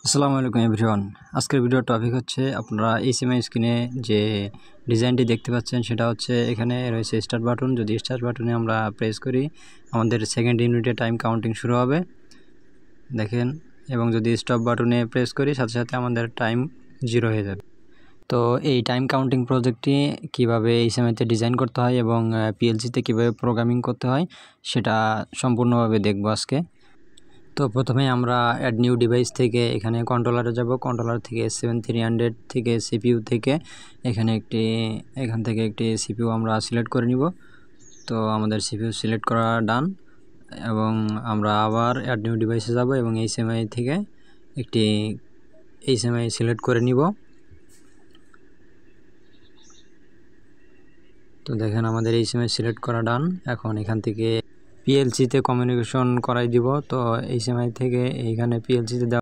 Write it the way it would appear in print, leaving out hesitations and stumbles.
আসসালামু আলাইকুম এভরিওয়ান। আজকের ভিডিওর টপিক হচ্ছে আপনারা এইচএমআই স্ক্রিনে যে ডিজাইনটি দেখতে পাচ্ছেন সেটা হচ্ছে এখানে রয়েছে স্টার্ট বাটন। যদি স্টার্ট বাটনে আমরা প্রেস করি আমাদের সেকেন্ড ইউনিটে টাইম কাউন্টিং শুরু হবে দেখেন, এবং যদি স্টপ বাটনে প্রেস করি সাথে সাথে আমাদের টাইম 0 হয়ে যাবে। তো এই টাইম কাউন্টিং প্রজেক্টটি কীভাবে এইচএমআইতে ডিজাইন করতে হয় এবং পিএলসিতে কীভাবে প্রোগ্রামিং করতে হয় সেটা সম্পূর্ণভাবে দেখব আজকে। তো প্রথমে আমরা অ্যাড নিউ ডিভাইস থেকে এখানে কন্ট্রোলারে যাব। কন্ট্রোলার থেকে S7300 থেকে সিপিইউ থেকে এখান থেকে একটি সিপিইউ আমরা সিলেক্ট করে নিব। তো আমাদের সিপিইউ সিলেক্ট করা ডান, এবং আমরা আবার অ্যাড নিউ ডিভাইসে যাব এবং এইচএমআই থেকে একটি এইচএমআই সিলেক্ট করে নিব। তো দেখেন আমাদের এইচএমআই সিলেক্ট করা ডান। এখন এখান থেকে পিএলসিতে কমিউনিকেশন করাই দিব। তো এইচএমআই থেকে এইখানে পিএলসিতে